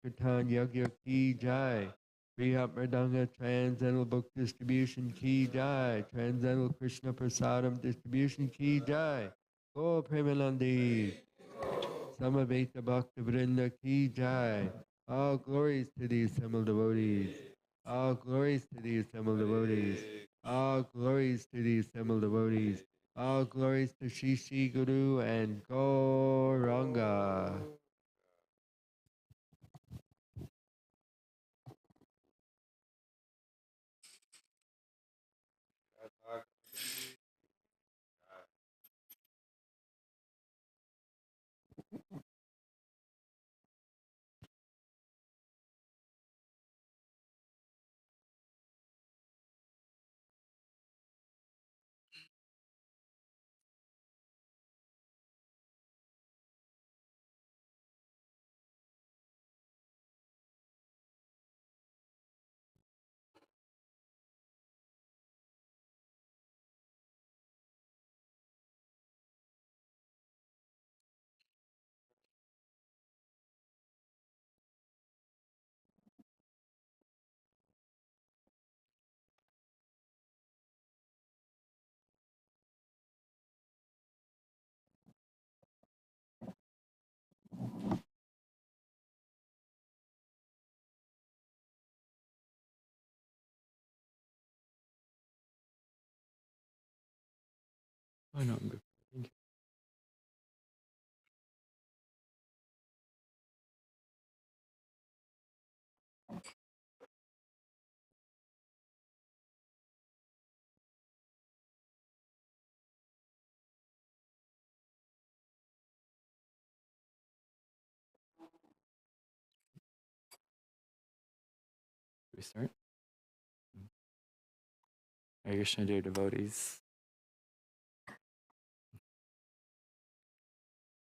Kirtan Yagya Ki Jai. Prihat Mridanga Transcendental Book Distribution Ki Jai. Transcendental Krishna Prasadam Distribution Ki Jai. Go Premanandi. Samaveta Bhakta Vrinda Ki Jai. All glories to the assembled devotees. All glories to the assembled devotees. All glories to the assembled devotees. All glories to Shri Shri Guru and Gauranga. Oh, no, I'm good. Thank you. We start? Hare Krishna, dear devotees.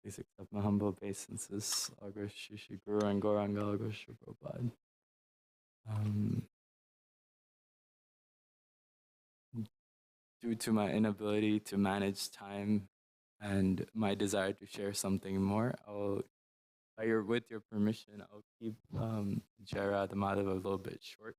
Please accept my humble obeisances. Agro Shishi Guru and Gauranga Agro Shri Prabhupada. Due to my inability to manage time and my desire to share something more, with your permission, I'll keep Jara the Madhava a little bit short.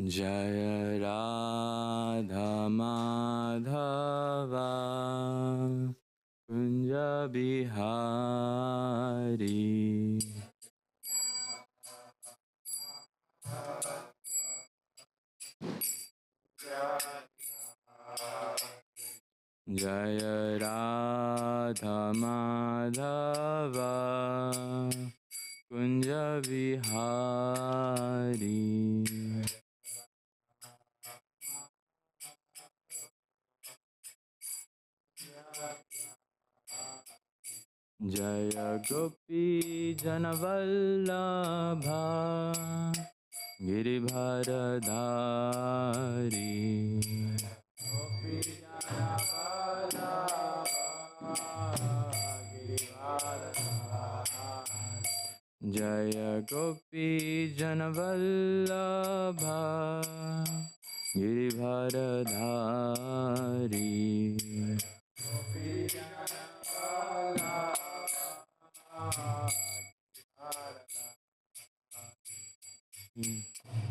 Jaya Radha Madhava Kunja Bihari Jaya Radha Madhava Kunja Bihari Jaya Gopi Janavallabha Giribharadhari Gopi Janavallabha Jaya Gopi Janavallabha Giribharadhari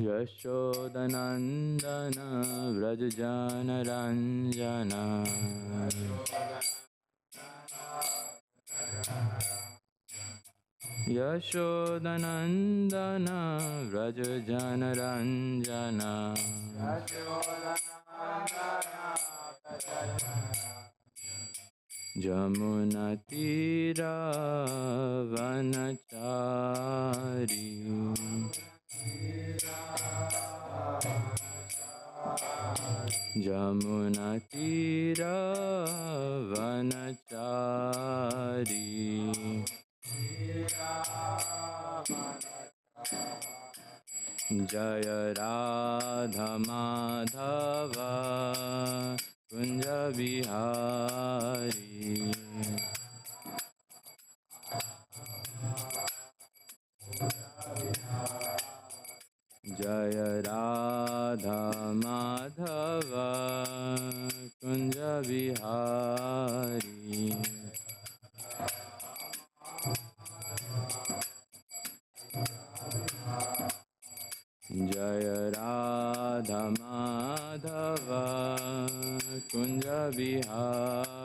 Yashodanandana Vrajajana Ranjana Yashodanandana Vrajajana Ranjana Jamuna Tira Vanachari Jamuna Tira Vanachari Jaya Radha Madhava Kunja Bihari Jaya Radha Madhava Kunja Bihari.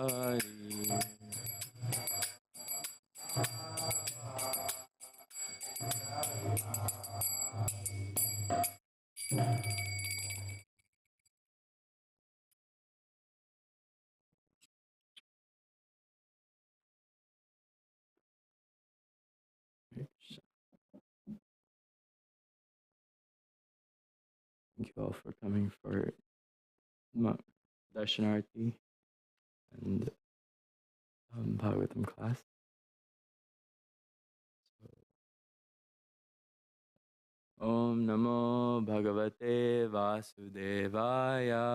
Thank you all for coming for Darshanarti and Bhagavatam class. Om Namo Bhagavate Vasudevaya.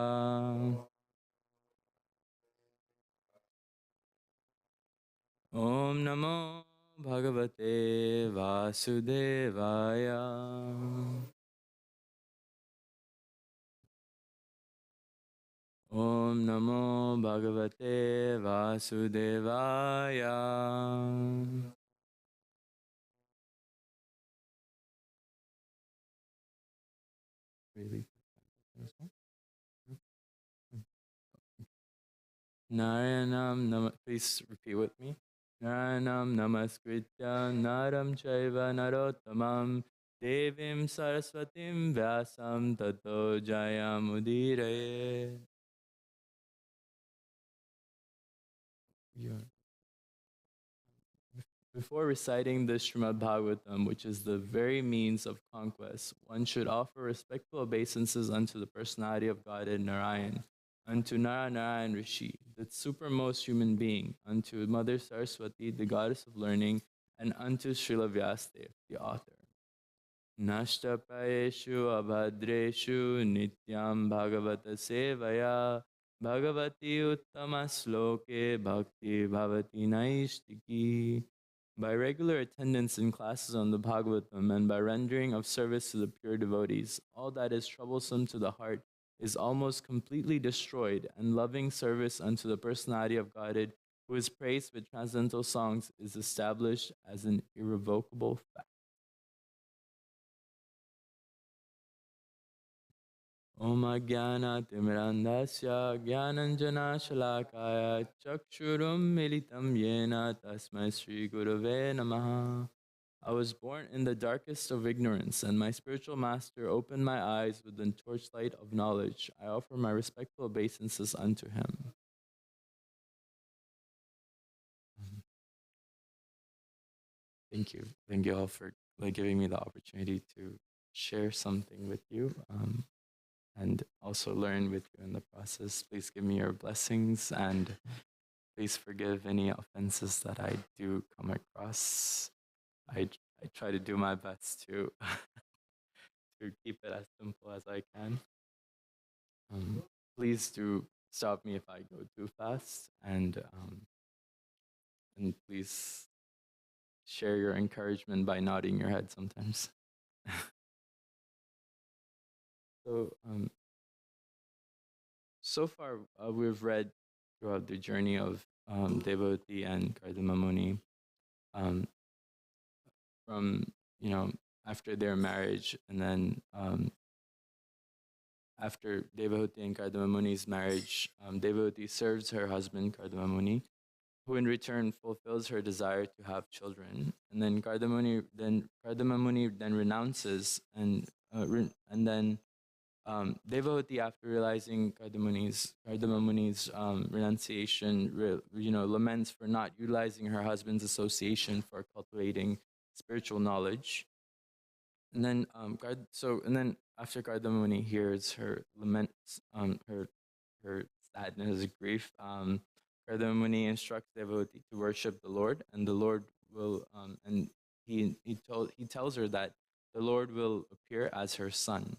Om Namo Bhagavate Vasudevaya. Om Namo Bhagavate Vasudevaya. Really? Narayanam Nam. Please repeat with me. Narayanam Namaskritya Naram Chaiva Narottamam Devim Saraswatim Vyasam Tato Jayamudire. Before reciting the Srimad Bhagavatam, which is the very means of conquest, one should offer respectful obeisances unto the personality of Godhead Narayan, unto Narayan Rishi, the supermost human being, unto Mother Saraswati, the goddess of learning, and unto Srila Vyasadeva, the author. Nashtaprayeshu abhadreshu nityam bhagavata sevaya bhagavati uttama sloke bhakti bhavati naishtiki. By regular attendance in classes on the Bhagavatam and by rendering of service to the pure devotees, all that is troublesome to the heart is almost completely destroyed, and loving service unto the personality of Godhead, who is praised with transcendental songs, is established as an irrevocable fact. Om Jnana Timirandasya Jnananjana Shalakaya Chakshurum Militam Yena Tasmai Sri Gurave Namaha. I was born in the darkest of ignorance, and my spiritual master opened my eyes with the torchlight of knowledge. I offer my respectful obeisances unto him. Thank you. Thank you all for giving me the opportunity to share something with you. And also learn with you in the process. Please give me your blessings, and please forgive any offenses that I do come across. I try to do my best to to keep it as simple as I can. Please do stop me if I go too fast, and please share your encouragement by nodding your head sometimes. So far, we've read throughout the journey of Devotee and Kardama Muni, from after their marriage, and then after Devotee and Kardama Muni's marriage, Devotee serves her husband Kardama Muni, who in return fulfills her desire to have children, and then Kardama Muni then renounces, and then Devotee, after realizing Kardama Muni's renunciation, laments for not utilizing her husband's association for cultivating spiritual knowledge. And then, after Kardama Muni hears her laments, her sadness, grief, Kardama Muni instructs Devotee to worship the Lord, and the Lord will, and he tells her that the Lord will appear as her son.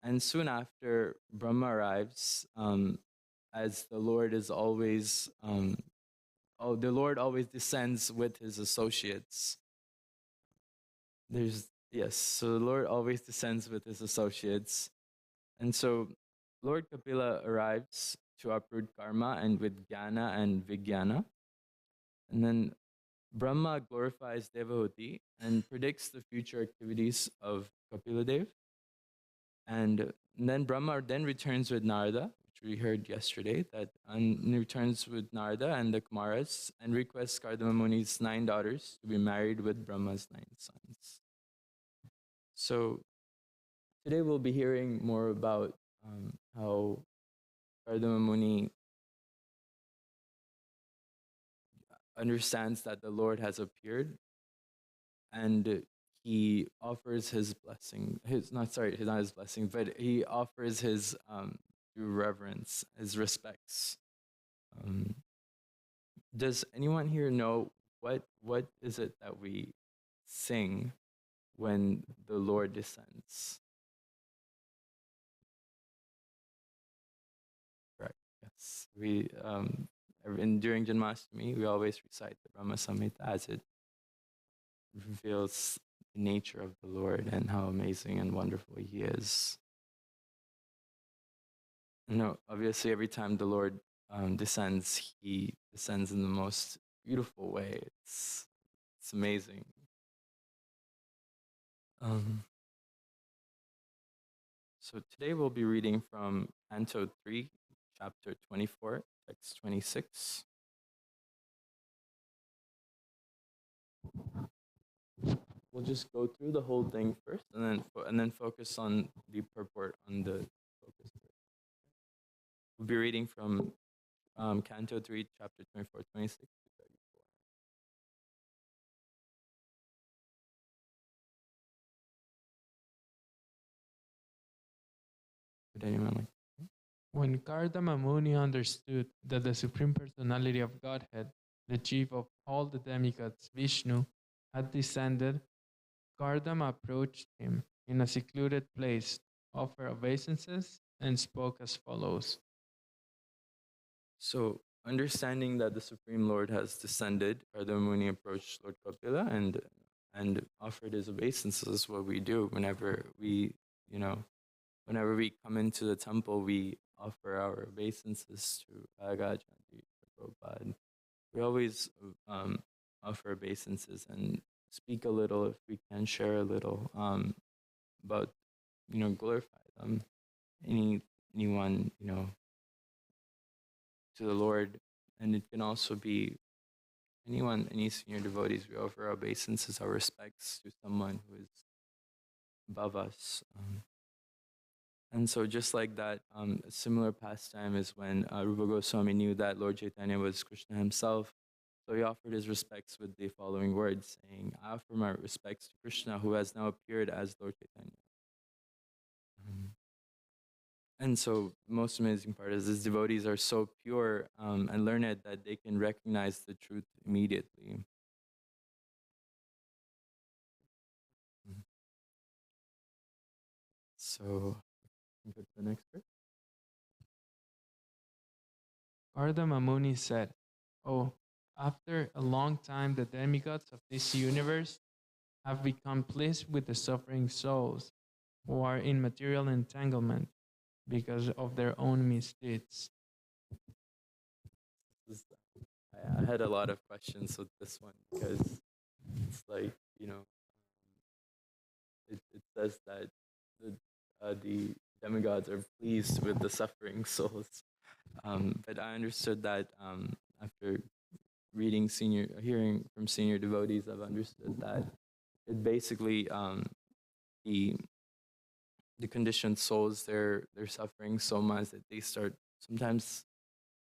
And soon after, Brahma arrives, as the Lord is always, the Lord always descends with his associates. So the Lord always descends with his associates. And so Lord Kapila arrives to uproot karma and with jnana and vijnana. And then Brahma glorifies Devahoti and predicts the future activities of Kapila Dev. And then Brahma then returns with Narada, we heard yesterday, that returns with Narada and the Kumaras and requests Kardama Muni's 9 daughters to be married with Brahma's 9 sons. So today we'll be hearing more about how Kardama Muni understands that the Lord has appeared, and he offers his blessing. Not his blessing, but he offers his due reverence, his respects. Does anyone here know what is it that we sing when the Lord descends? Right. Yes. We during Janmashtami, we always recite the Brahma Samhita as it reveals the nature of the Lord and how amazing and wonderful He is. No, obviously, every time the Lord descends, He descends in the most beautiful way. It's amazing. So today we'll be reading from Canto 3, Chapter 24, Text 26. We'll just go through the whole thing first, and then focus on the purport on the focus. We'll be reading from Canto 3, Chapter 24, 26 to 34. Would anyone like? When Kardama Muni understood that the Supreme Personality of Godhead, the chief of all the demigods, Vishnu, had descended, Kardama approached him in a secluded place, offered obeisances, and spoke as follows. So, understanding that the Supreme Lord has descended, Kardama Muni approached Lord Kapila and offered his obeisances. What we do whenever we come into the temple, we offer our obeisances to Bhagavajanti, Prabhupada. We always offer obeisances and speak a little, if we can share a little, about, glorify them. Anyone, to the Lord. And it can also be any senior devotees. We offer our obeisances, our respects to someone who is above us. And so just like that, a similar pastime is when Rupa Goswami knew that Lord Chaitanya was Krishna himself. So he offered his respects with the following words, saying, I offer my respects to Krishna, who has now appeared as Lord Chaitanya. And so the most amazing part is his devotees are so pure and learned that they can recognize the truth immediately. So, go to the next verse. Kardama Muni said, Oh, after a long time the demigods of this universe have become pleased with the suffering souls who are in material entanglement because of their own misdeeds. I had a lot of questions with this one because it's like, it says that the demigods are pleased with the suffering souls. But I understood that after hearing from senior devotees, I've understood that it basically the conditioned souls, they're suffering so much that they start, sometimes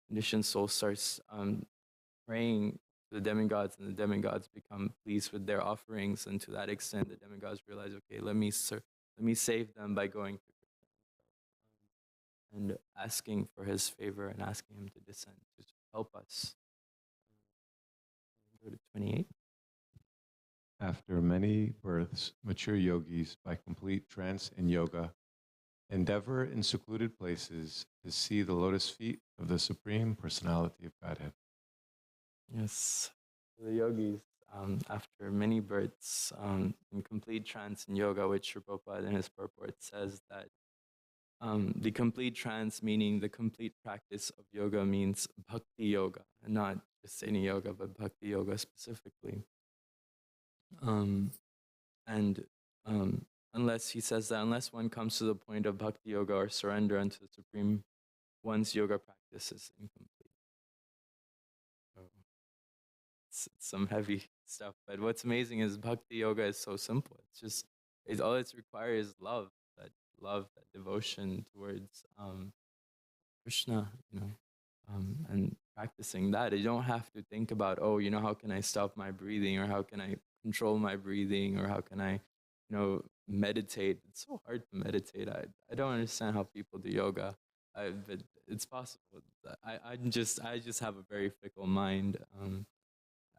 conditioned soul starts praying to the demigods, and the demigods become pleased with their offerings, and to that extent the demigods realize, okay, let me save them by going to Krishna and asking for his favor and asking him to descend to help us. Go to 28. After many births, mature yogis, by complete trance in yoga, endeavor in secluded places to see the lotus feet of the Supreme Personality of Godhead. Yes, the yogis, after many births, in complete trance in yoga, which Prabhupada in his purport says that the complete trance, meaning the complete practice of yoga, means bhakti yoga, and not just any yoga, but bhakti yoga specifically. Unless he says that unless one comes to the point of bhakti yoga or surrender unto the Supreme one's yoga practice is incomplete. So it's some heavy stuff. But what's amazing is bhakti yoga is so simple. All it's required is love, that devotion towards Krishna, and practicing that. You don't have to think about, how can I stop my breathing, or how can I control my breathing, or how can I, meditate. It's so hard to meditate. I don't understand how people do yoga, but it's possible. I just have a very fickle mind,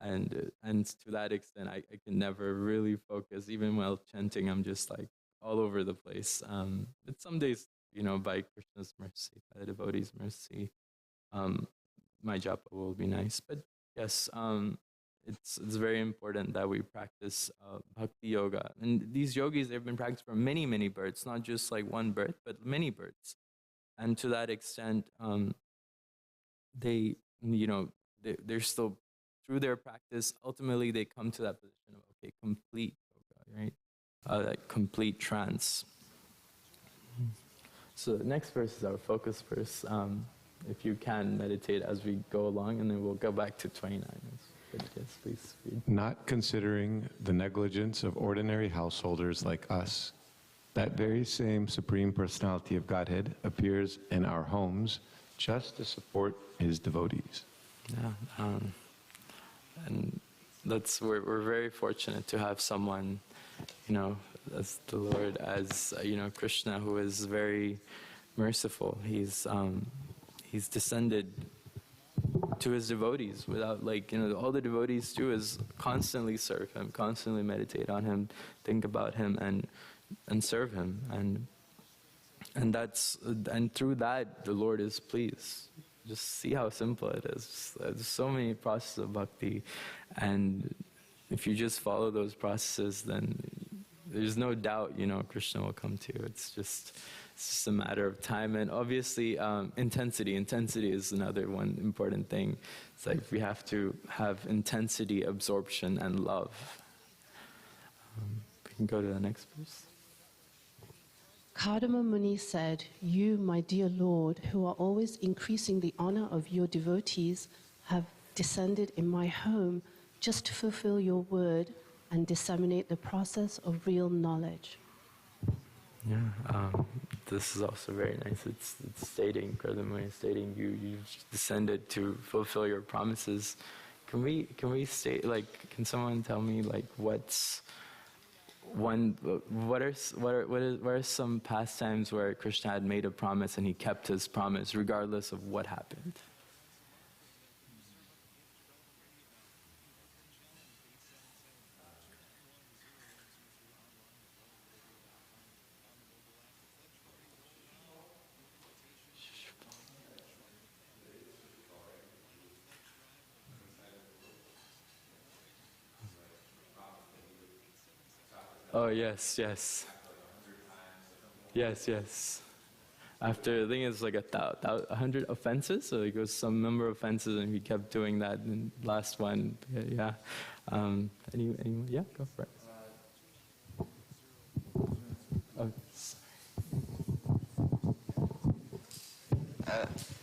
and to that extent, I can never really focus. Even while chanting, I'm just like all over the place. But some days, by Krishna's mercy, by the devotees' mercy, my japa will be nice. But yes, it's very important that we practice bhakti yoga. And these yogis, they've been practicing for many, many births, not just like one birth, but many births. And to that extent, they're still, through their practice, ultimately they come to that position of, okay, complete yoga, right? That complete trance. So the next verse is our focus verse. If you can meditate as we go along, and then we'll go back to 29. But yes, please read. Not considering the negligence of ordinary householders like us, that very same Supreme Personality of Godhead appears in our homes just to support his devotees. Yeah, and we're very fortunate to have someone, as the Lord, as Krishna, who is very merciful. He's descended to his devotees without, all the devotees do is constantly serve him, constantly meditate on him, think about him, and serve him, and through that the Lord is pleased. Just see how simple it is. There's so many processes of bhakti, and if you just follow those processes, then there's no doubt, Krishna will come to you. It's just a matter of time, and obviously intensity. Intensity is another one important thing. It's like we have to have intensity, absorption, and love. We can go to the next verse. Kardama Muni said, "You, my dear Lord, who are always increasing the honor of your devotees, have descended in my home just to fulfill your word and disseminate the process of real knowledge." Yeah, this is also very nice. It's stating, Kardama Muni is stating, you've descended to fulfill your promises. Can we state, can someone tell me, what are some pastimes where Krishna had made a promise and he kept his promise regardless of what happened? Oh, yes. Yes. After, I think it's like 100 offenses, so it goes some number of offenses, and he kept doing that. And last one, yeah. Anyone? Yeah, go for it. Oh, sorry.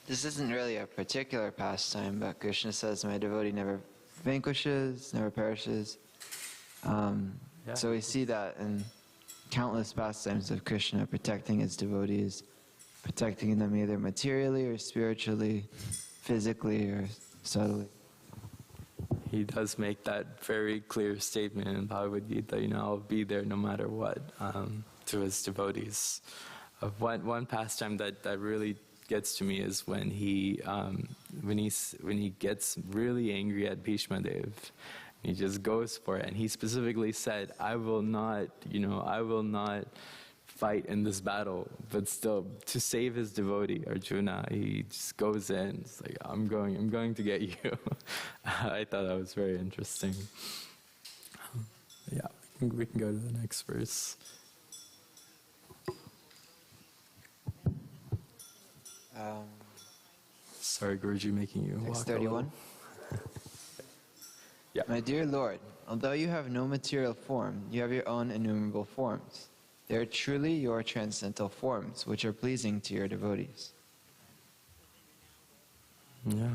This isn't really a particular pastime, but Krishna says, "My devotee never vanquishes, never perishes." Yeah. So we see that in countless pastimes of Krishna, protecting his devotees, protecting them either materially or spiritually, physically or subtly. He does make that very clear statement in Bhagavad Gita, I'll be there no matter what, to his devotees. One pastime that really gets to me is when he gets really angry at Bhishma Dev. He just goes for it, and he specifically said, I will not fight in this battle, but still, to save his devotee, Arjuna, he just goes in, it's like, I'm going to get you. I thought that was very interesting. Yeah, we can go to the next verse. Sorry, Guruji, making you Text walk 31. Yeah. My dear Lord, although you have no material form, you have your own innumerable forms. They are truly your transcendental forms, which are pleasing to your devotees. Yeah.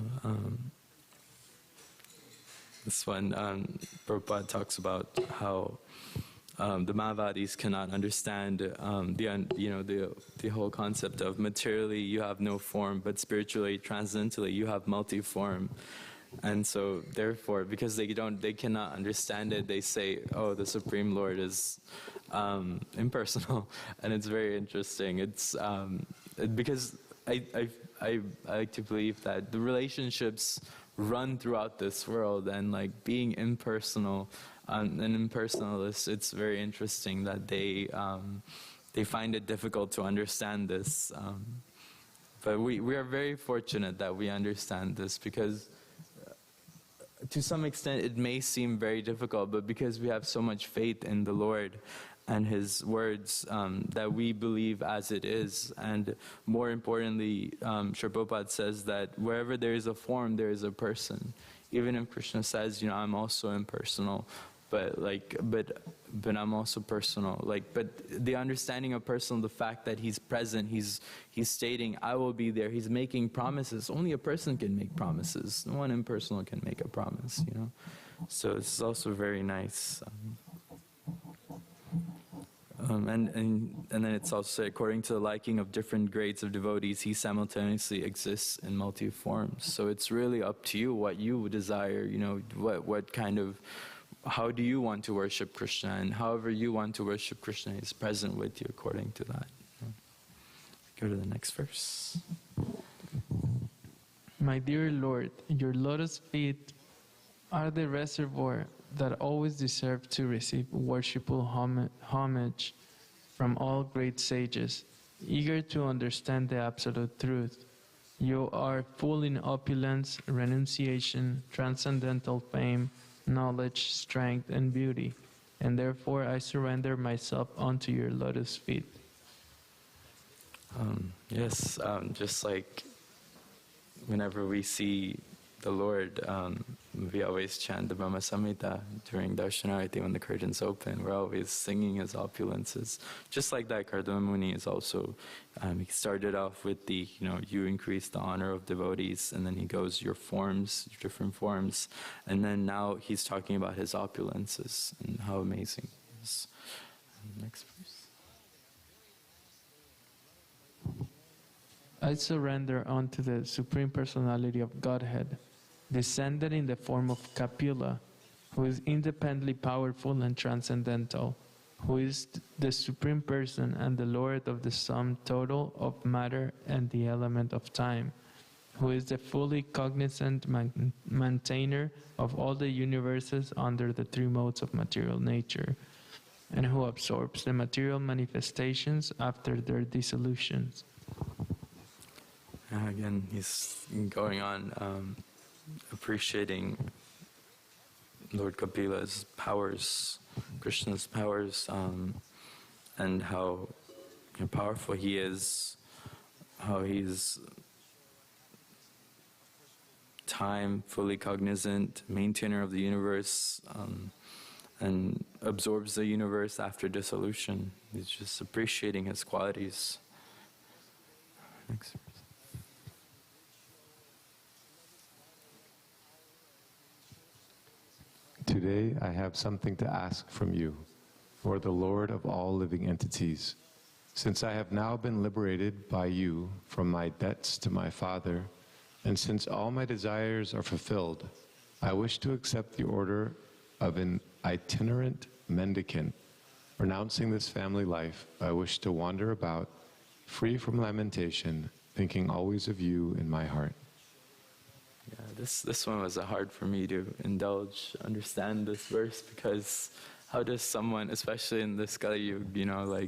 This one, Prabhupada talks about how the Mayavadis cannot understand the whole concept of materially you have no form, but spiritually, transcendentally you have multi-form. And so, therefore, because they cannot understand it, they say, "Oh, the Supreme Lord is impersonal," and it's very interesting. It's because I like to believe that the relationships run throughout this world, and like being impersonal and impersonalist, it's very interesting that they find it difficult to understand this. But we are very fortunate that we understand this, because to some extent it may seem very difficult, but because we have so much faith in the Lord and His words, that we believe as it is. And more importantly, Sri Prabhupada says that wherever there is a form, there is a person. Even if Krishna says, I'm also impersonal, but I'm also personal. But the understanding of personal, the fact that He's present, He's stating, I will be there. He's making promises. Only a person can make promises. No one impersonal can make a promise, So it's also very nice. And then it's also, according to the liking of different grades of devotees, He simultaneously exists in multi-forms. So it's really up to you what you desire, what kind of, how do you want to worship Krishna, and however you want to worship Krishna is present with you according to that. Go to the next verse. My dear Lord, your lotus feet are the reservoir that always deserve to receive worshipful homage from all great sages, eager to understand the absolute truth. You are full in opulence, renunciation, transcendental fame, knowledge, strength, and beauty, and therefore I surrender myself unto your lotus feet. Yes, just like whenever we see the Lord, we always chant the Brahma Samhita during Darshanarati when the curtains open. We're always singing His opulences. Just like that, Kardama Muni is also, he started off with the, you increase the honor of devotees, and then he goes, your forms, your different forms, and then now he's talking about his opulences and how amazing he is. Next verse. I surrender unto the Supreme Personality of Godhead, descended in the form of Kapila, who is independently powerful and transcendental, who is the Supreme Person and the Lord of the sum total of matter and the element of time, who is the fully cognizant maintainer of all the universes under the three modes of material nature, and who absorbs the material manifestations after their dissolutions. Again, he's going on appreciating Lord Kapila's powers, Krishna's powers, and how powerful he is, how he's time, fully cognizant, maintainer of the universe, and absorbs the universe after dissolution. He's just appreciating his qualities. Next. Today I have something to ask from you, for the Lord of all living entities. Since I have now been liberated by you from my debts to my Father, and since all my desires are fulfilled, I wish to accept the order of an itinerant mendicant. Renouncing this family life, I wish to wander about, free from lamentation, thinking always of you in my heart. Yeah, this one was hard for me to understand this verse, because how does someone, especially in this Kali Yuga,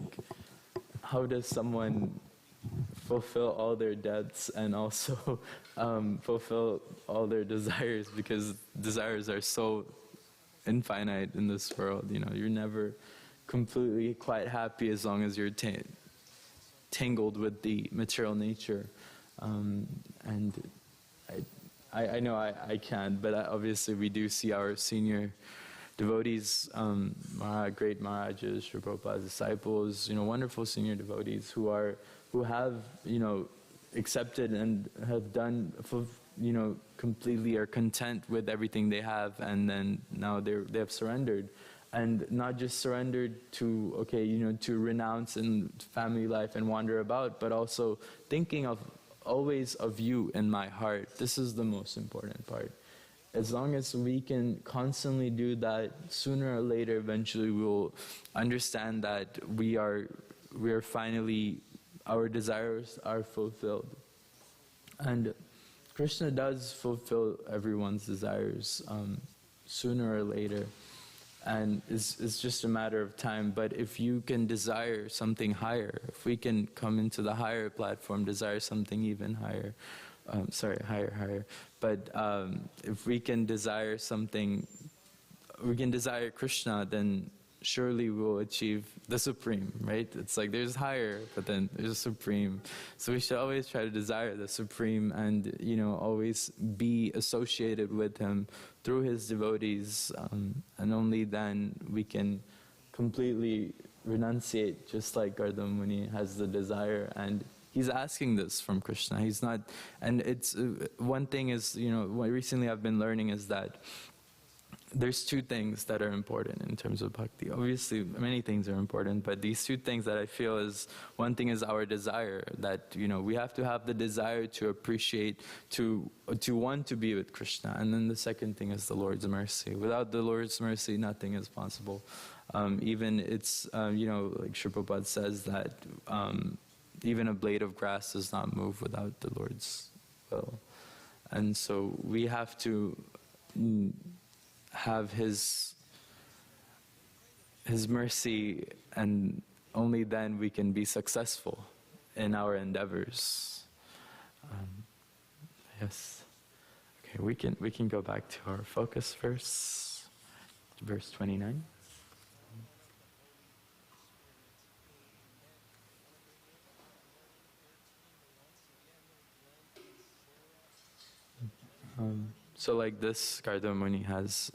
how does someone fulfill all their debts and also fulfill all their desires, because desires are so infinite in this world. You're never completely quite happy as long as you're tangled with the material nature, and I know I can't, but obviously we do see our senior devotees, great Maharajas, Sri Prabhupada's disciples, wonderful senior devotees who have, accepted and have done, completely are content with everything they have, and then now they have surrendered. And not just surrendered to, to renounce in family life and wander about, but also thinking of always of you in my heart. This is the most important part. As long as we can constantly do that, sooner or later, eventually we will understand that we are finally, our desires are fulfilled. And Krishna does fulfill everyone's desires sooner or later. And it's just a matter of time. But if you can desire something higher, if we can come into the higher platform, desire something even higher, higher. But if we can desire something, we can desire Krishna, then surely we'll achieve the Supreme, right? It's like there's higher, but then there's a Supreme. So we should always try to desire the Supreme and, always be associated with Him through His devotees. And only then we can completely renunciate, just like Gardama Muni has the desire. And he's asking this from Krishna. He's not, and it's, one thing is, what recently I've been learning is that there's two things that are important in terms of bhakti. Obviously, many things are important, but these two things that I feel is, one thing is our desire, that, we have to have the desire to appreciate, to want to be with Krishna. And then the second thing is the Lord's mercy. Without the Lord's mercy, nothing is possible. Even it's, like Sri Prabhupada says that even a blade of grass does not move without the Lord's will. And so we have to have His mercy, and only then we can be successful in our endeavors. Yes. Okay, we can go back to our focus verse, verse 29. So like this, Gardama Muni has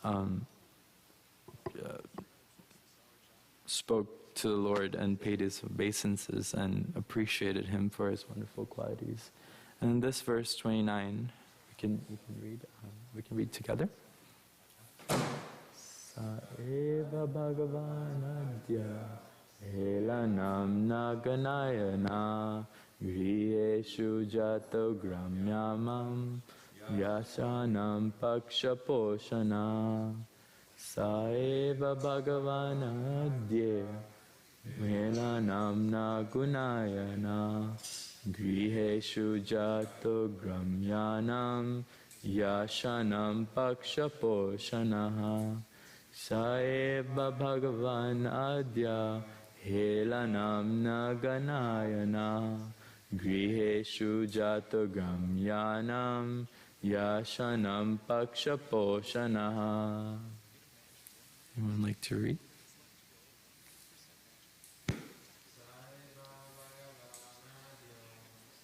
spoke to the Lord and paid his obeisances and appreciated Him for His wonderful qualities. And in this verse 29, we can read together. Sa eva bhagavanadya helanam naganayana griheshu jato gramyamam Yashanam pakshaposhana Saeva bhagavana adye Melanam na gunayana Griheshu jato gramyanam Yashanam pakshaposhana Saeva bhagavana adya Helanam na ganayana Griheshu jato gramyanam Yashanam pakshaposhanaha. Anyone like to read?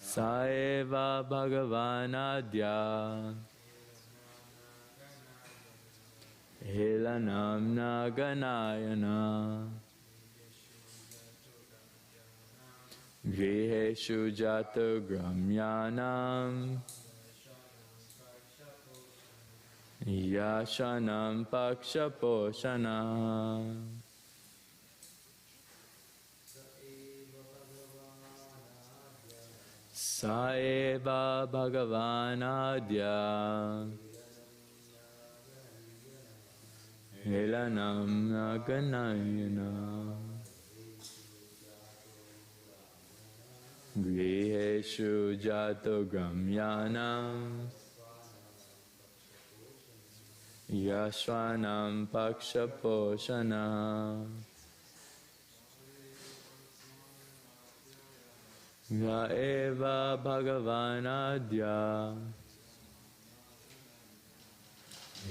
Saeva bhagavanadya Helanam naganayana Griheshu jato gramyanam Yashanam pakshaposhana. Saeva bhagavanadya Helanam naganayana Griheshu jato gramyanam Yashwanam pakshaposhana Yaeva bhagavanadya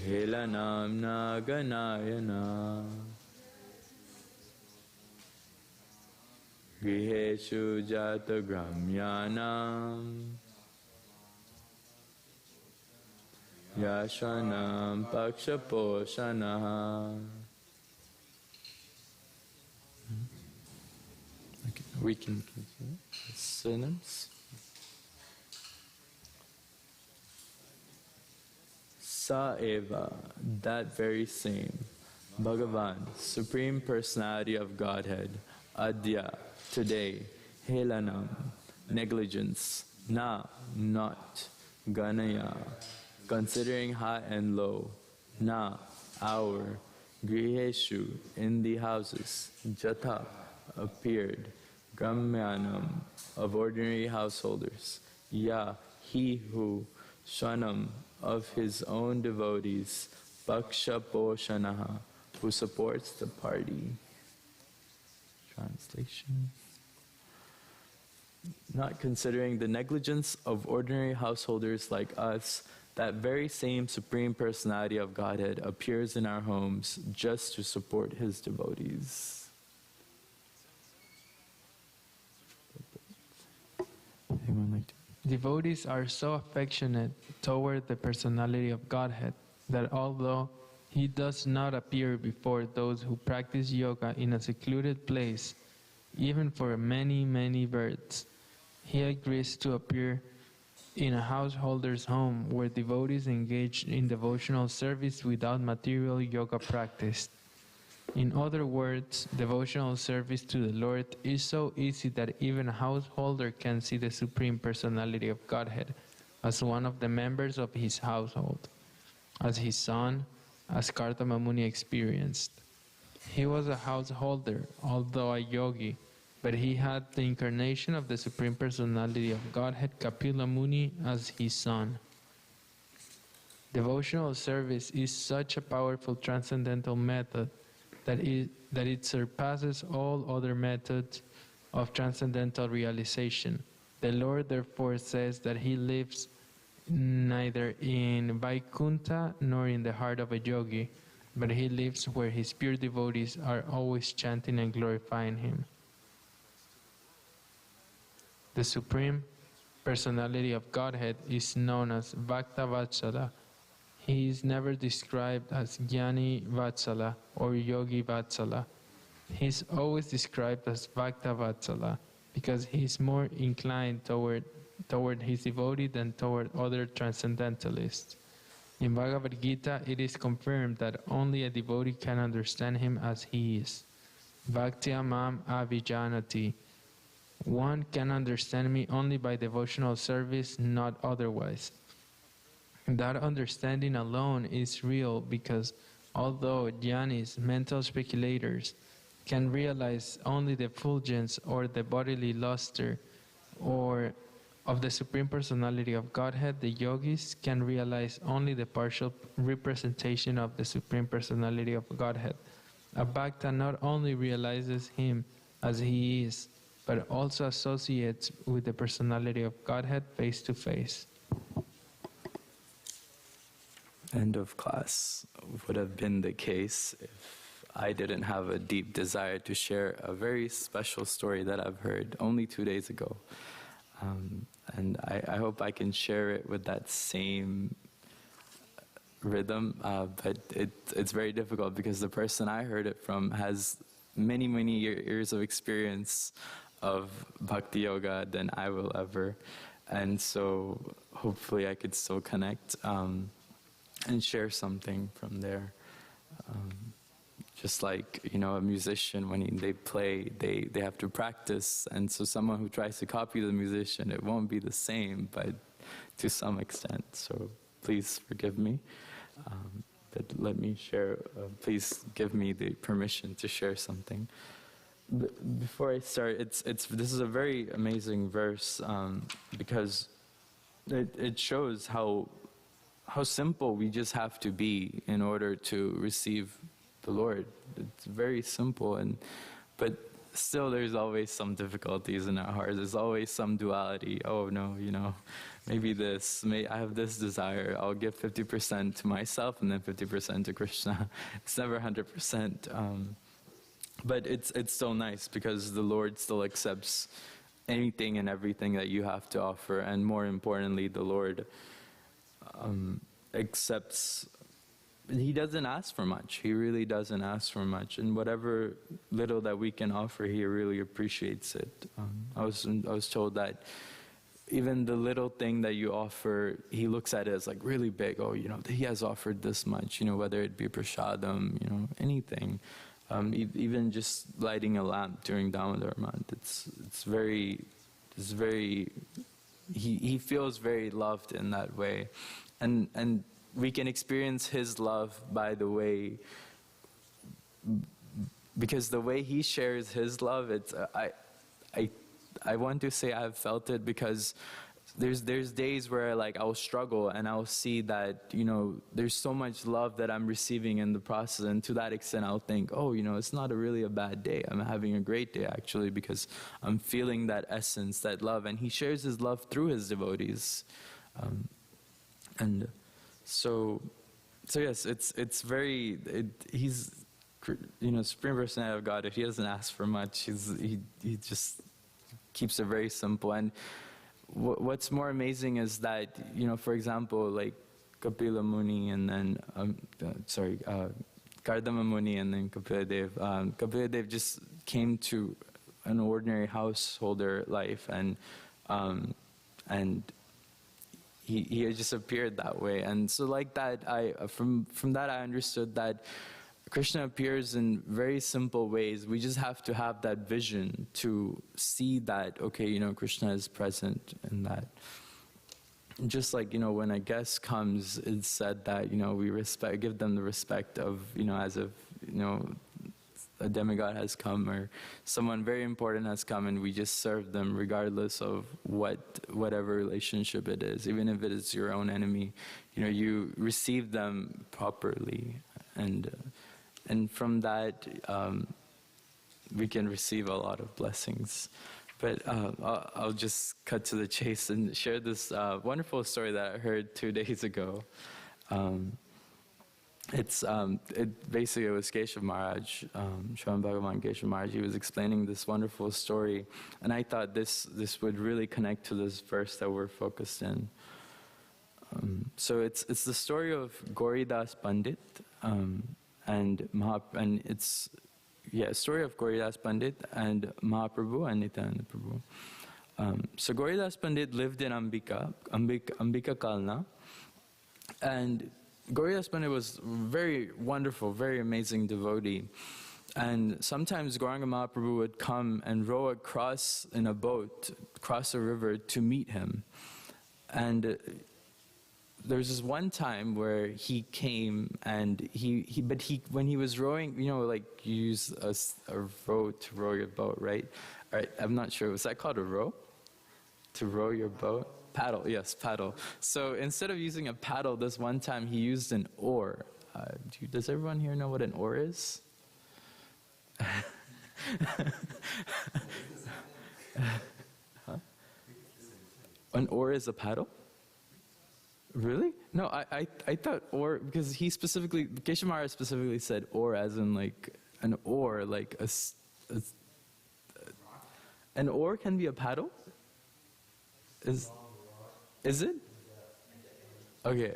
Helanam naganayana Griheshu jata gramyanam Yashanam pakshaposhana. Okay, we can continue. Synonyms. Sa eva, that very same, Bhagavan, Supreme Personality of Godhead, Adya, today, Helanam, negligence, na, not, Ganaya, considering high and low, na, our, Griheshu, in the houses, Jata, appeared, Gramyanam, of ordinary householders, Ya, he who, Shanam, of his own devotees, Bhaksha Poshanaha, who supports the party. Translation. Not considering the negligence of ordinary householders like us, that very same Supreme Personality of Godhead appears in our homes just to support his devotees. Anyone like to? Devotees are so affectionate toward the personality of Godhead that although he does not appear before those who practice yoga in a secluded place, even for many, many births, he agrees to appear in a householder's home where devotees engage in devotional service without material yoga practice. In other words, devotional service to the Lord is so easy that even a householder can see the Supreme Personality of Godhead as one of the members of his household, as his son, as Kartama Muni experienced. He was a householder, although a yogi, but he had the incarnation of the Supreme Personality of Godhead, Kapila Muni, as his son. Devotional service is such a powerful transcendental method that it surpasses all other methods of transcendental realization. The Lord therefore says that he lives neither in Vaikuntha nor in the heart of a yogi, but he lives where his pure devotees are always chanting and glorifying him. The Supreme Personality of Godhead is known as Bhakta Vatsala. He is never described as Jnani Vatsala or Yogi Vatsala. He is always described as Bhakta Vatsala because he is more inclined toward his devotee than toward other transcendentalists. In Bhagavad Gita, it is confirmed that only a devotee can understand him as he is. Bhaktya mam avijanati. One can understand me only by devotional service, not otherwise. That understanding alone is real because although jnanis, mental speculators, can realize only the effulgence or the bodily luster or of the Supreme Personality of Godhead, the yogis can realize only the partial representation of the Supreme Personality of Godhead. A bhakta not only realizes him as he is, but also associates with the personality of Godhead face to face. End of class would have been the case if I didn't have a deep desire to share a very special story that I've heard only 2 days ago. And I hope I can share it with that same rhythm, but it's very difficult because the person I heard it from has many, many years of experience of bhakti yoga than I will ever. And so hopefully I could still connect and share something from there. Just like, you know, a musician, when they play, they have to practice. And so someone who tries to copy the musician, it won't be the same, but to some extent. So please forgive me. But let me share, please give me the permission to share something. Before I start, this is a very amazing verse because it shows how simple we just have to be in order to receive the Lord. It's very simple, but still there's always some difficulties in our hearts. There's always some duality. Oh no, you know, maybe I have this desire. I'll give 50% to myself and then 50% to Krishna. It's never 100%. But it's so nice because the Lord still accepts anything and everything that you have to offer, and more importantly, the Lord accepts. He doesn't ask for much. He really doesn't ask for much, and whatever little that we can offer, He really appreciates it. I was told that even the little thing that you offer, he looks at it as like really big. Oh, you know, he has offered this much, you know, whether it be prashadam, you know, anything. Even just lighting a lamp during Damodar month, it's very, he feels very loved in that way. And we can experience his love by the way, because the way he shares his love, it's, I want to say I've felt it, because there's days where like I'll struggle and I'll see that, you know, there's so much love that I'm receiving in the process, and to that extent I'll think, oh, you know, it's not really a bad day. I'm having a great day actually, because I'm feeling that essence, that love, and he shares his love through his devotees. And so yes, it's very, he's, you know, Supreme Personality of Godhead. He doesn't ask for much. He just keeps it very simple. And what's more amazing is that, you know, for example, like Kapila Muni and then, Kardama Muni and then Kapila Dev. Kapila Dev just came to an ordinary householder life, and he had just appeared that way. And so like that, from that I understood that Krishna appears in very simple ways. We just have to have that vision to see that, okay, you know, Krishna is present in that. Just like, you know, when a guest comes, it's said that, you know, we give them the respect of, you know, as if, you know, a demigod has come or someone very important has come, and we just serve them regardless of whatever relationship it is. Even if it is your own enemy, you know, you receive them properly. And from that, we can receive a lot of blessings. But I'll just cut to the chase and share this wonderful story that I heard 2 days ago. Basically it was Keshav Maharaj, Shravan Bhagavan Keshav Maharaj. He was explaining this wonderful story, and I thought this would really connect to this verse that we're focused in. So it's the story of Gauridas Pandit. And it's a story of Gauridas Pandit and Mahaprabhu and Nityananda Prabhu. So Gauridas Pandit lived in Ambika Kalna, and Gauridas Pandit was very wonderful, very amazing devotee. And sometimes Gauranga Mahaprabhu would come and row across in a boat, cross a river to meet him. And there was this one time where he came and when he was rowing, you know, like you use a row to row your boat, right? All right, I'm not sure. Was that called a row? To row your boat? Paddle, yes, paddle. So instead of using a paddle, this one time he used an oar. Does everyone here know what an oar is? Huh? An oar is a paddle? Really? No, I thought oar, because Keshav Maharaj specifically said oar as in like an oar, like an oar can be a paddle? Is it? Okay.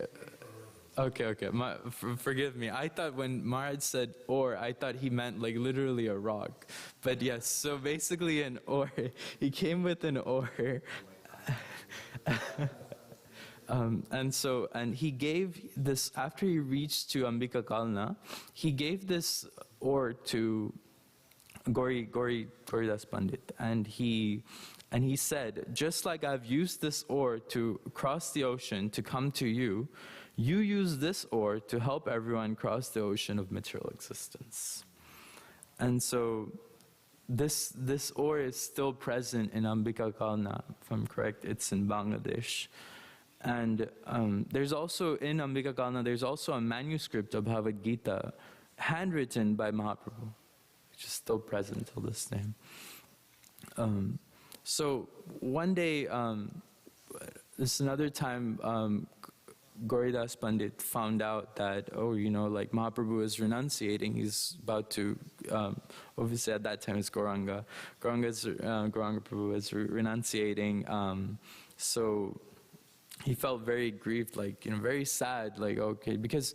Forgive me. I thought when Maharaj said oar, I thought he meant like literally a rock. But yes, so basically an oar. He came with an oar. And he gave this, after he reached to Ambika Kalna, he gave this oar to Gauridas Pandit. And he said, just like I've used this oar to cross the ocean to come to you, you use this oar to help everyone cross the ocean of material existence. And so this oar is still present in Ambika Kalna, if I'm correct. It's in Bangladesh. And there's also, in Ambika Kalna, there's also a manuscript of Bhagavad Gita, handwritten by Mahaprabhu, which is still present till this day. So one day, this another time, Gauridas Pandit found out that, like Mahaprabhu is renunciating. He's about to, obviously at that time it's Gauranga. Gauranga Prabhu is renunciating. So he felt very grieved, very sad, because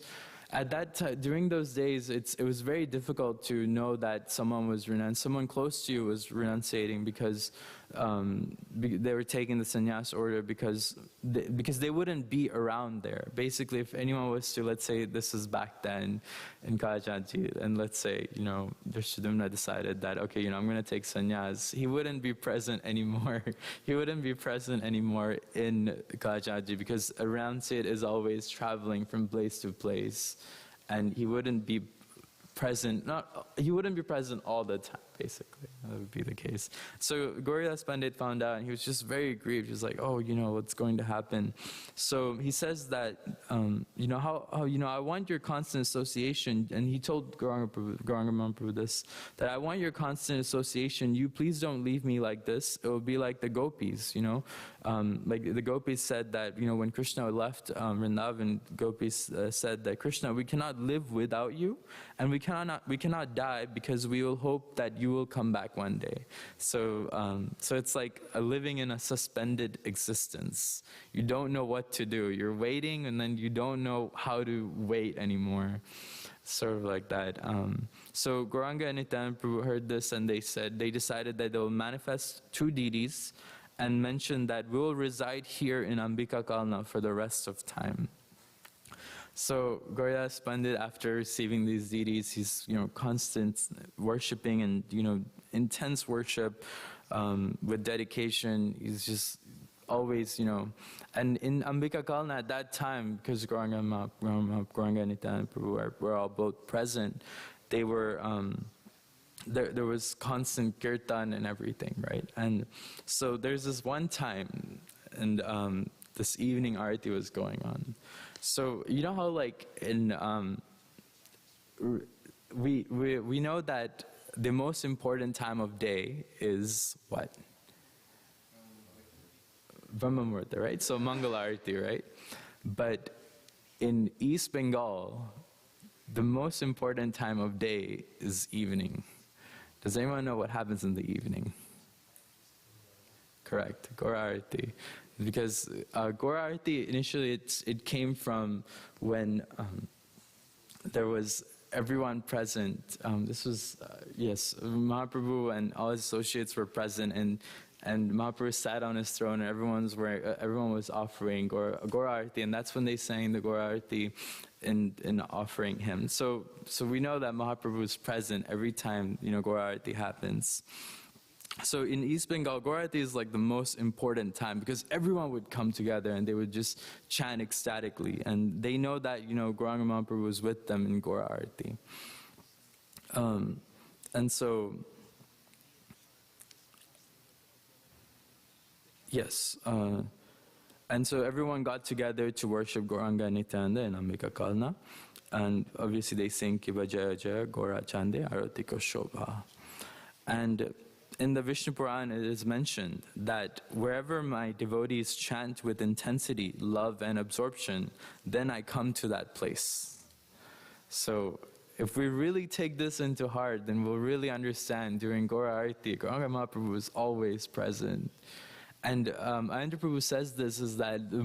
at that time, during those days, it was very difficult to know that someone close to you was renunciating, because they were taking the sannyas order because they wouldn't be around there. Basically, if anyone was to, let's say this is back then in Kajaji, and let's say, Drishadumna decided that, okay, I'm going to take sannyas, he wouldn't be present anymore. He wouldn't be present anymore in Kajaji because a Ramsid is always traveling from place to place, and he wouldn't be present. He wouldn't be present all the time. Basically, that would be the case. So Gauridas Pandit found out, and he was just very grieved. He was like, "Oh, what's going to happen?" So he says that, how I want your constant association. And he told Gauranga Mahaprabhu this, that I want your constant association. You please don't leave me like this. It will be like the gopis. Like the gopis said that, when Krishna left Vrindavan, gopis said that, Krishna, we cannot live without you, and we cannot die because we will hope that you will come back one day. So it's like living in a suspended existence. You don't know what to do. You're waiting, and then you don't know how to wait anymore. Sort of like that. So Gauranga and Nityananda Prabhu heard this, and they decided that they will manifest two deities and mention that we will reside here in Ambika Kalna for the rest of time. So Gauridas Pandit, after receiving these deities, he's constant worshiping and intense worship with dedication. He's just always and in Ambika Kalna at that time, because Gauranga and Nityananda Prabhu were all both present, they were there was constant kirtan and everything, right? And so there's this one time, and this evening arati was going on. So how like in we know that the most important time of day is what? Brahma Muhurta, right? So Mangala Arati, right? But in East Bengal, the most important time of day is evening. Does anyone know what happens in the evening? Correct, Gora Arati. Because Gora Arati, initially it came from when there was everyone present. This was, yes, Mahaprabhu and all his associates were present, and Mahaprabhu sat on his throne, and everyone was offering Gora Arati, and that's when they sang the Gora Arati in offering him. So we know that Mahaprabhu is present every time Gora Arati happens. So in East Bengal, Gora Arati is like the most important time because everyone would come together and they would just chant ecstatically, and they know that Gauranga Mahaprabhu was with them in Gora Arati. And so. Yes, and so everyone got together to worship Gauranga Nityananda in Ambika Kalna, and obviously they sing Kiba Jaya Jaya Gora Chande Aratiko Shobha. And in the Vishnu Puran it is mentioned that wherever my devotees chant with intensity, love and absorption, then I come to that place. So if we really take this into heart, then we'll really understand during Gora Arati, Gauranga Mahaprabhu is always present. And Ayendra Prabhu says this, is that the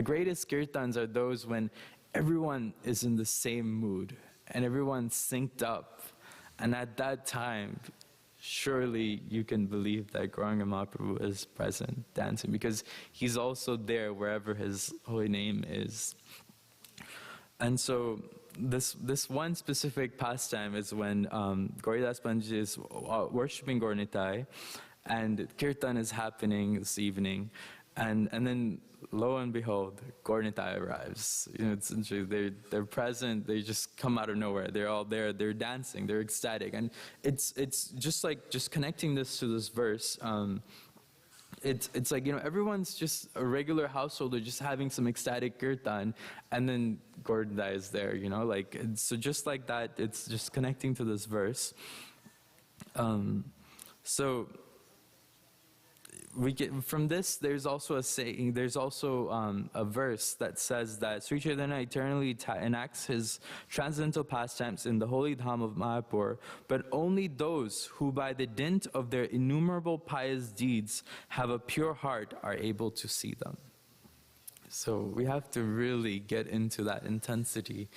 greatest kirtans are those when everyone is in the same mood and everyone's synced up. And at that time, surely you can believe that Gauranga Mahaprabhu is present dancing, because he's also there wherever his holy name is. And so this one specific pastime is when Gauridas Pandit is worshipping Gaur Nitai, and Kirtan is happening this evening, and then lo and behold, Gaur Nitai arrives. It's interesting. They're present. They just come out of nowhere. They're all there. They're dancing. They're ecstatic, and it's just connecting this to this verse. It's like everyone's just a regular householder, just having some ecstatic kirtan, and then Gaur Nitai is there. So just like that, it's just connecting to this verse. So we get from this. There's also a saying. There's also a verse that says that Sri Chaitanya eternally enacts his transcendental pastimes in the holy dham of Mayapur, but only those who, by the dint of their innumerable pious deeds, have a pure heart are able to see them. So we have to really get into that intensity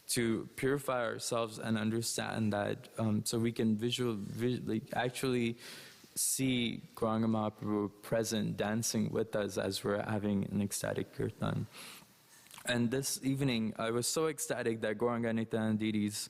to purify ourselves and understand that, so we can visually actually see Gauranga Mahaprabhu present, dancing with us as we're having an ecstatic kirtan. And this evening, I was so ecstatic that Gauranga Nityananda deities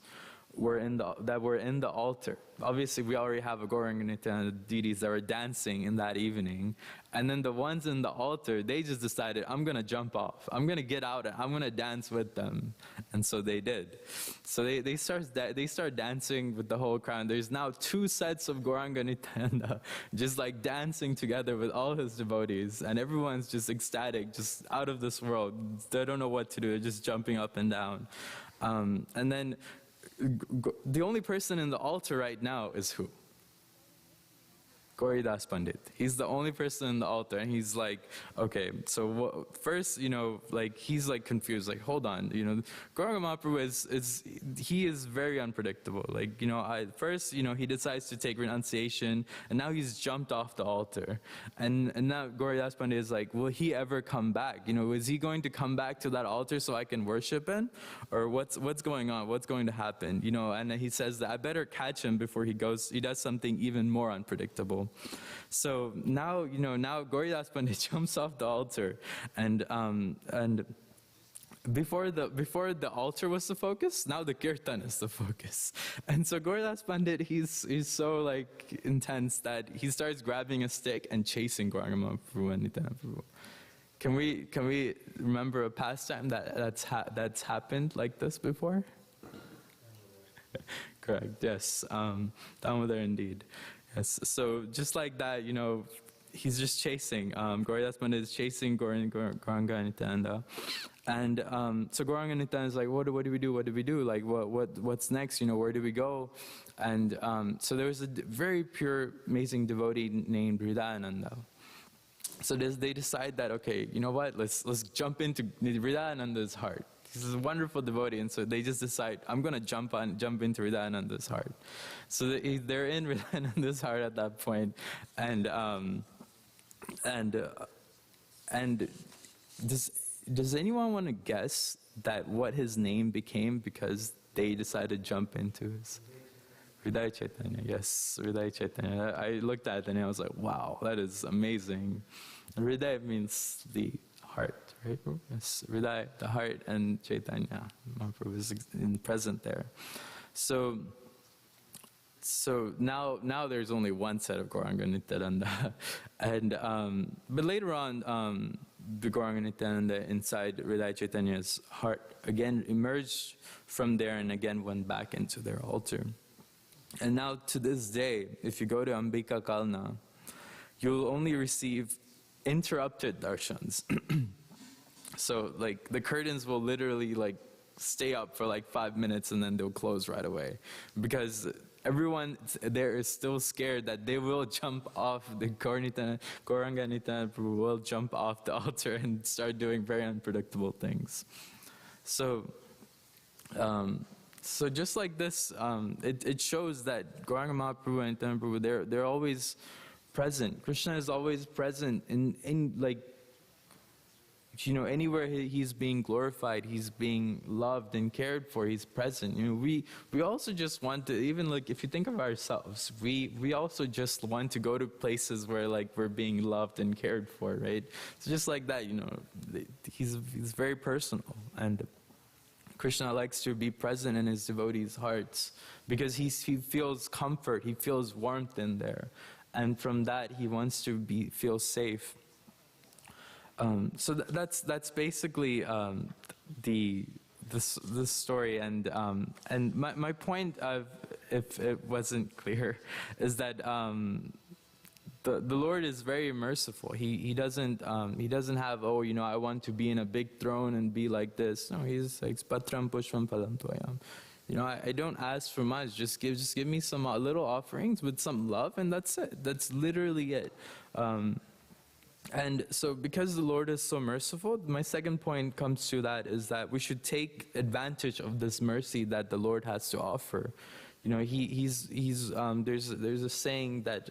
were in the altar. Obviously, we already have a Gauranga Nityananda deities that were dancing in that evening. And then the ones in the altar, they just decided, I'm going to jump off. I'm going to get out and I'm going to dance with them. And so they did. So they start dancing with the whole crowd. There's now 2 sets of Gauranga Nityananda just like dancing together with all his devotees. And everyone's just ecstatic, just out of this world. They don't know what to do. They're just jumping up and down. And then the only person in the altar right now is who? Gauridas Pandit. He's the only person in the altar, and he's like, okay, so first, like, he's like confused, like, hold on, Gauranga Mahaprabhu is very unpredictable. Like, first, he decides to take renunciation, and now he's jumped off the altar. And now Gauridas Pandit is like, will he ever come back? Is he going to come back to that altar so I can worship him? Or what's going on? What's going to happen? And he says that I better catch him before he does something even more unpredictable. So now, now Gauridas Pandit jumps off the altar, and before the altar was the focus, now the kirtan is the focus. And so Gauridas Pandit, he's so like intense that he starts grabbing a stick and chasing Gauranga Mahaprabhu and Nityananda Prabhu. Can we remember a pastime that's happened like this before? Correct. Yes. Damodar indeed. Yes. So just like that, he's just chasing. Gauridas Pandit is chasing Gauranga Nityananda. And so Gauranga Nityananda is like, what do we do? What do we do? Like, what's next? Where do we go? And so there was a very pure, amazing devotee named Hridayananda. So they decide that, okay, you know what? Let's jump into Hridayananda's heart. He's a wonderful devotee, and so they just decide, I'm going to jump into Hridayananda's heart. So they're in Hridayananda's heart at that point, and does anyone want to guess that what his name became because they decided to jump into his? Hridaya Chaitanya, yes, Hridaya Chaitanya. I looked at it and I was like, wow, that is amazing. Hridaya means the heart, right? Yes, Hridaya, the heart, and Chaitanya, Mahaprabhu is present there. So now there's only one set of Gauranga Nityananda, and but later on, the Gauranga Nityananda inside Hridaya Chaitanya's heart again emerged from there and again went back into their altar. And now to this day, if you go to Ambika Kalna, you'll only receive interrupted darshans. So like the curtains will literally like stay up for like 5 minutes and then they'll close right away, because everyone there is still scared that they will jump off, the Gauranga Nityananda Prabhu will jump off the altar and start doing very unpredictable things. So just like this, it shows that Gauranga Mahaprabhu and Nityananda Prabhu, they're always present. Krishna is always present in like, anywhere he's being glorified, he's being loved and cared for, he's present. We also just want to, even like if you think of ourselves, we also just want to go to places where like we're being loved and cared for, right? So just like that, he's very personal, and Krishna likes to be present in his devotees' hearts because he feels comfort, he feels warmth in there, and from that he wants to feel safe. So that's basically the story, and my point of, if it wasn't clear, is that the Lord is very merciful. He doesn't have, I want to be in a big throne and be like this. No, he's like patram pushpam phalam tvayam. I don't ask for much. Just give me some little offerings with some love, and that's it. That's literally it. And so because the Lord is so merciful, my second point comes to that, is that we should take advantage of this mercy that the Lord has to offer. There's a saying that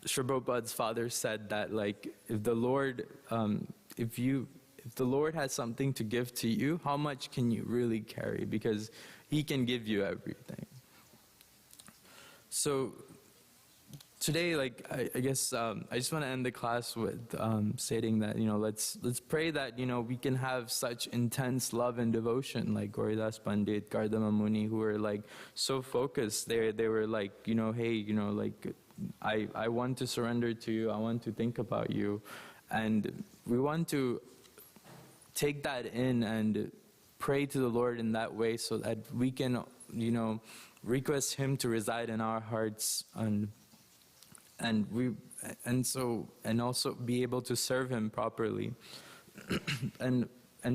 Sri Prabhupada's father said that, like, if the Lord, if the Lord has something to give to you, how much can you really carry? Because He can give you everything. So today, like, I guess I just want to end the class with stating that, let's pray that, we can have such intense love and devotion, like Gauridas Pandit, Gardama Muni, who were like so focused. They were like, hey, like, I want to surrender to you. I want to think about you. And we want to take that in and pray to the Lord in that way, so that we can, request Him to reside in our hearts, and also be able to serve Him properly, and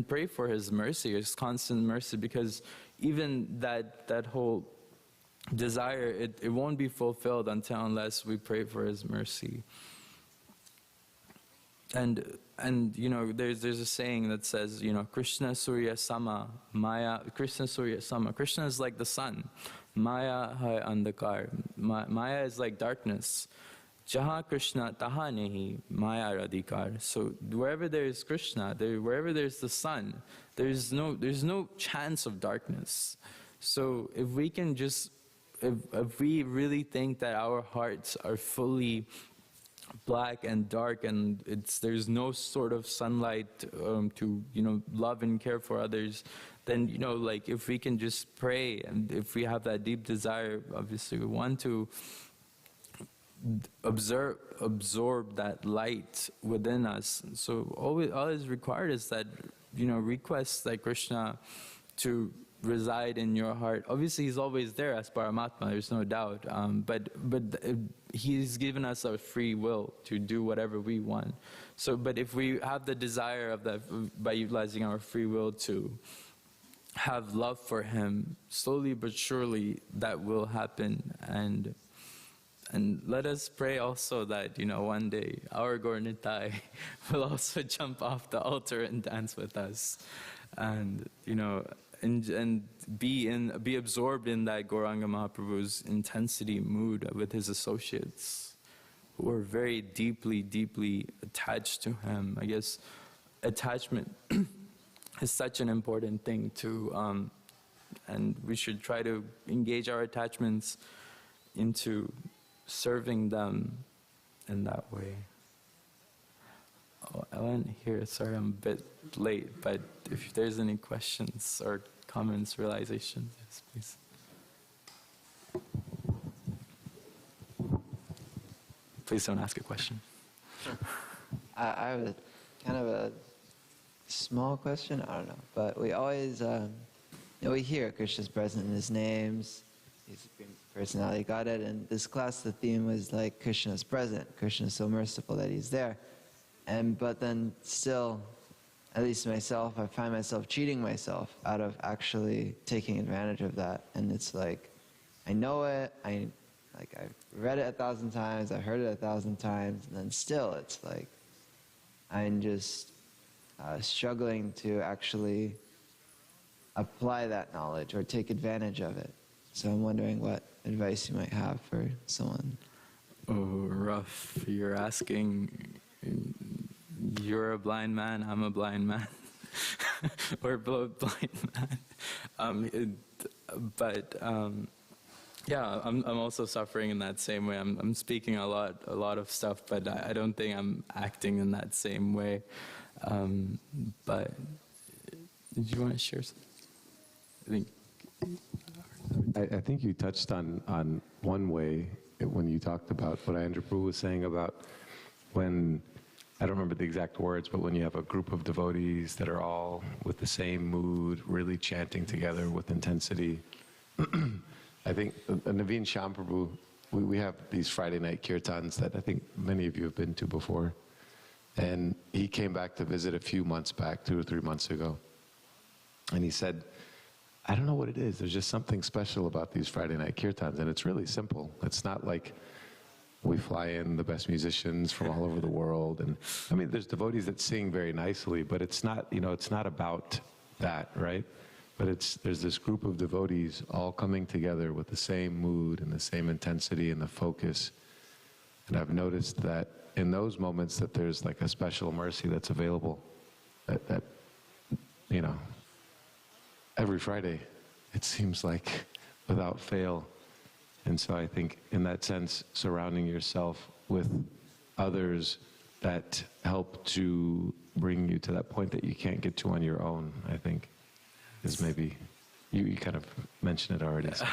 pray for His mercy, His constant mercy, because even that whole desire, it won't be fulfilled unless we pray for His mercy. And there's a saying that says, Krishna Surya Sama, Maya, Krishna Surya Sama. Krishna is like the sun. Maya hai andhakar. Maya is like darkness. Jaha Krishna taha nehi, Maya radhikar. So wherever there is Krishna, wherever there's the sun, there's no chance of darkness. So if we can just, if we really think that our hearts are fully black and dark, and there's no sort of sunlight to love and care for others, then like, if we can just pray, and if we have that deep desire, obviously we want to absorb that light within us. So all is required is that request that Krishna to reside in your heart. Obviously, He's always there as Paramatma, there's no doubt. But He's given us a free will to do whatever we want. So, but if we have the desire of that, by utilizing our free will to have love for Him, slowly but surely that will happen. And let us pray also that, one day our Gaurnitai will also jump off the altar and dance with us. And, and be absorbed in that Gauranga Mahaprabhu's intensity mood with his associates, who are very deeply, deeply attached to him. I guess attachment is such an important thing to, and we should try to engage our attachments into serving them in that way. Oh, I went here, sorry I'm a bit late, but if there's any questions or comments, realizations, yes, please. Please don't ask a question. I have a kind of a small question, I don't know, but we always, we hear Krishna's present in His names, He's Supreme Personality Godhead, and this class the theme was like Krishna's present, Krishna is so merciful that He's there. But then still, at least myself, I find myself cheating myself out of actually taking advantage of that. And it's like, I know it, I've read it 1,000 times, I've heard it 1,000 times, and then still it's like, I'm just struggling to actually apply that knowledge or take advantage of it. So I'm wondering what advice you might have for someone. Oh, rough. You're asking, you're a blind man, I'm a blind man. We're both blind man. Yeah, I'm also suffering in that same way. I'm speaking a lot of stuff, but I don't think I'm acting in that same way. But did you want to share something? I think you touched on one way when you talked about what Andrew Prabhu was saying about when, I don't remember the exact words, but when you have a group of devotees that are all with the same mood, really chanting together with intensity. I think Naveen Shyam Prabhu, we have these Friday night kirtans that I think many of you have been to before. And he came back to visit a few months back, 2 or 3 months ago. And he said, I don't know what it is. There's just something special about these Friday night kirtans. And it's really simple. It's not like we fly in the best musicians from all over the world. And I mean, there's devotees that sing very nicely, but it's not, it's not about that, right? But there's this group of devotees all coming together with the same mood and the same intensity and the focus. And I've noticed that in those moments that there's like a special mercy that's available, that you know, every Friday, it seems like, without fail. And so I think in that sense, surrounding yourself with others that help to bring you to that point that you can't get to on your own, I think, is maybe, you kind of mentioned it already. So.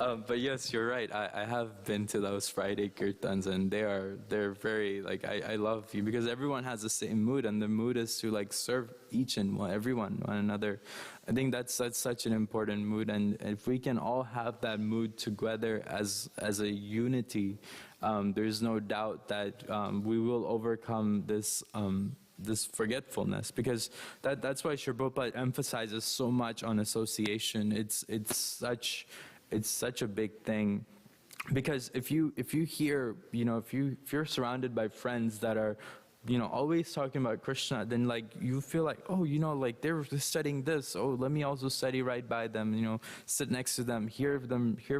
No, but yes, you're right. I have been to those Friday kirtans, and they're very, like, I love you because everyone has the same mood, and the mood is to like serve each and one another. I think that's such an important mood, and if we can all have that mood together as a unity, there's no doubt that we will overcome this forgetfulness, because that's why Sri Prabhupada emphasizes so much on association. It's such a big thing, because if you hear, if you're surrounded by friends that are always talking about Krishna, then like you feel like, oh, like they're studying this, oh, let me also study right by them, sit next to them, hear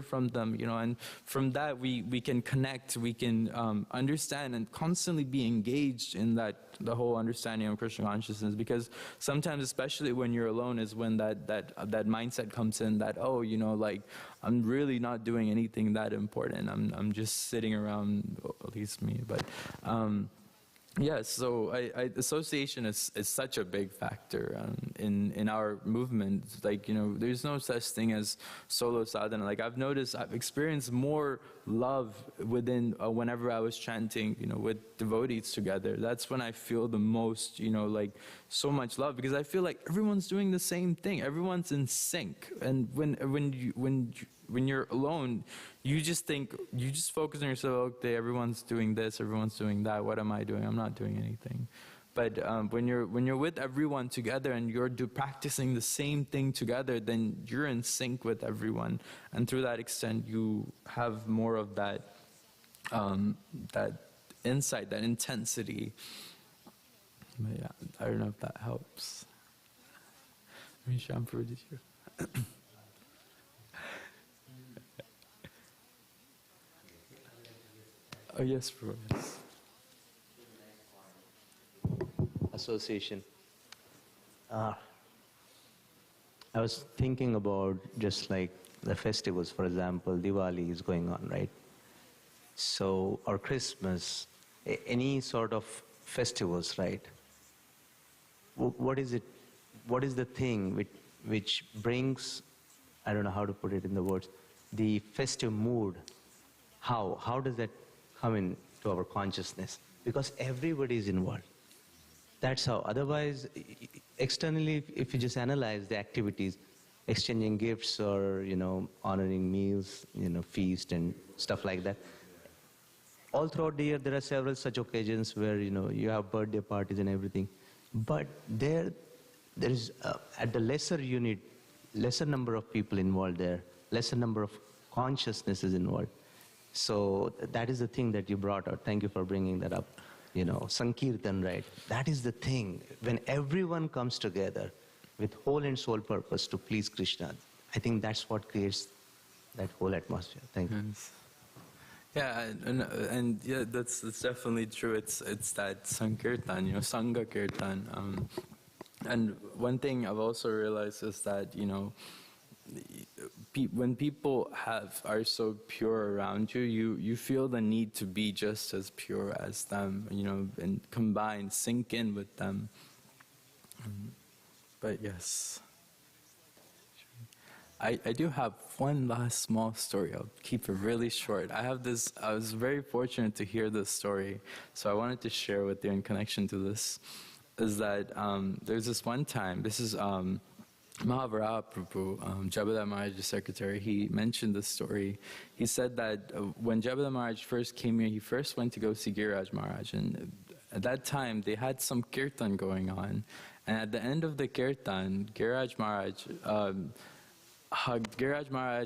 from them, and from that we can connect, we can understand and constantly be engaged in the whole understanding of Krishna consciousness. Because sometimes, especially when you're alone, is when that mindset comes in that, oh, like I'm really not doing anything that important, I'm just sitting around, at least me, but yes, so association is such a big factor in our movement. Like, there's no such thing as solo sadhana. Like, I've noticed, I've experienced more love within, whenever I was chanting, with devotees together. That's when I feel the most, like, so much love, because I feel like everyone's doing the same thing. Everyone's in sync. And when you're alone, you just focus on yourself. Okay, everyone's doing this, everyone's doing that. What am I doing? I'm not doing anything. But when you're with everyone together and you're practicing the same thing together, then you're in sync with everyone, and through that extent, you have more of that that insight, that intensity. But yeah, I don't know if that helps. I mean, Shampoo, did you? Oh, yes, bro. Yes. Association. I was thinking about just like the festivals, for example, Diwali is going on, right? So, or Christmas, any sort of festivals, right? What is it? What is the thing which brings, I don't know how to put it in the words, the festive mood? How does that come into our consciousness? Because everybody is involved. That's how. Otherwise, externally, if you just analyze the activities, exchanging gifts or, honoring meals, feast and stuff like that. All throughout the year, there are several such occasions where, you have birthday parties and everything. But there is, at the lesser unit, lesser number of people involved there, lesser number of consciousnesses involved. So that is the thing that you brought out. Thank you for bringing that up. Sankirtan, right? That is the thing. When everyone comes together with whole and soul purpose to please Krishna, I think that's what creates that whole atmosphere. Thank you. Yes. Yeah, and yeah, that's definitely true. It's that Sankirtan, Sangha Kirtan. And one thing I've also realized is that, when people are so pure around you, you feel the need to be just as pure as them, and combine, sink in with them. But yes, I do have one last small story. I'll keep it really short. I was very fortunate to hear this story, so I wanted to share with you in connection to this, is that there's this one time, this is Mahavara Prabhu, Jabada Maharaj's secretary, he mentioned this story. He said that when Jabada Maharaj first came here, he first went to go see Giriraj Maharaj, and at that time they had some kirtan going on, and at the end of the kirtan, Giriraj Maharaj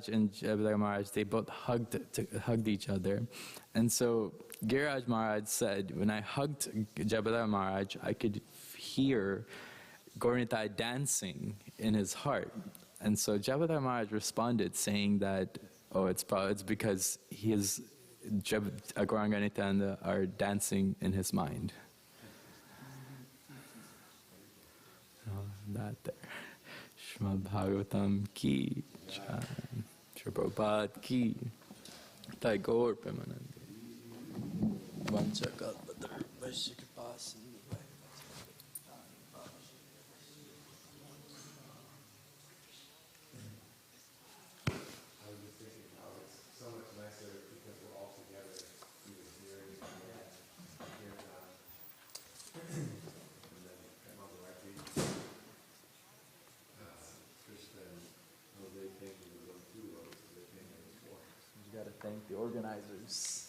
and Jabada Maharaj, they both hugged each other. And so Giriraj Maharaj said, when I hugged Jabada Maharaj, I could hear Gauranitai dancing in his heart. And so Jabada Maharaj responded saying that, oh, it's because Aguaranganitanda are dancing in his mind. That there. Shrimad Bhagavatam ki jai. Shri Prabhupada ki. Tagore Premanande. Vanchakalpadar Vaishikapasi. You got to thank the organizers.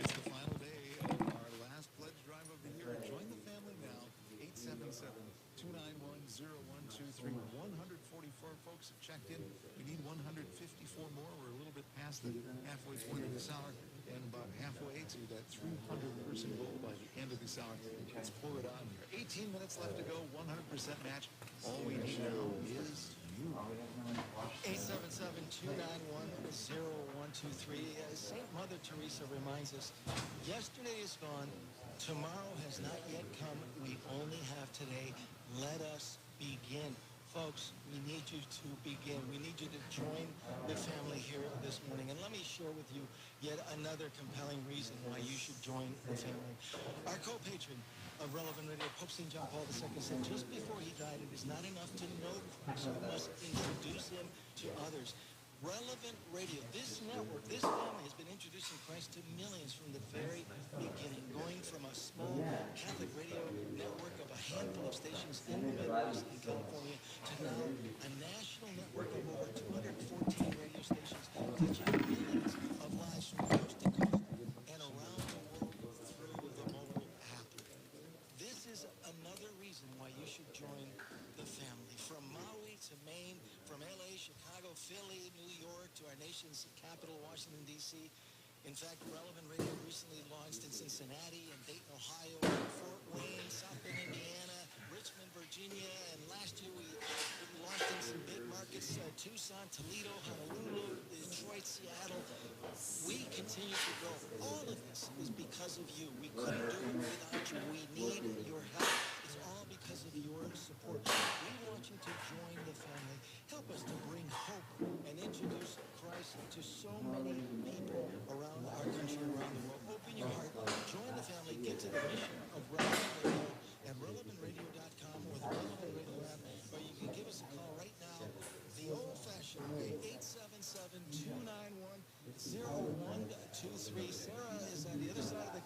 It's the final day of our last pledge drive of the year. Join the family now. 877-291-0123. 144 folks have checked in. We need 154 more. We're a little bit past the halfway point of this hour and about halfway to that 300-person goal by the end of this hour. Let's pour it on here. 18 minutes left to go. 100% match. All we need now is you. 877-291-0123. As St. Mother Teresa reminds us, yesterday is gone, tomorrow has not yet come, we only have today. Let us begin. Folks, we need you to begin. We need you to join the family here this morning. And let me share with you yet another compelling reason why you should join the family. Our co-patron of Relevant Radio, Pope St. John Paul II, said just before he died, it is not enough to know Christ, you must introduce him to others. Relevant Radio, this network, this family has been introducing Christ to millions from the very beginning, going from a small Catholic radio network of a handful of stations in the Midwest in California to now a national network of over 214 radio stations touching millions of lives from coast to coast and around the world through the mobile app. This is another reason why you should join the family. From Maui to Maine, from LA, Chicago, Philly, New York, to our nation's capital, Washington, D.C. In fact, Relevant Radio recently launched in Cincinnati and Dayton, Ohio, Fort Wayne, South Bend, Indiana, Richmond, Virginia, and last year we launched in some big markets, Tucson, Toledo, Honolulu, Detroit, Seattle. We continue to grow. All of this is because of you. We couldn't do it without you. We need your help. It's all because of your support. We want you to join the family. Help us to bring hope and introduce Christ to so many people around our country, around the world. Open your heart, join the family, get to the mission.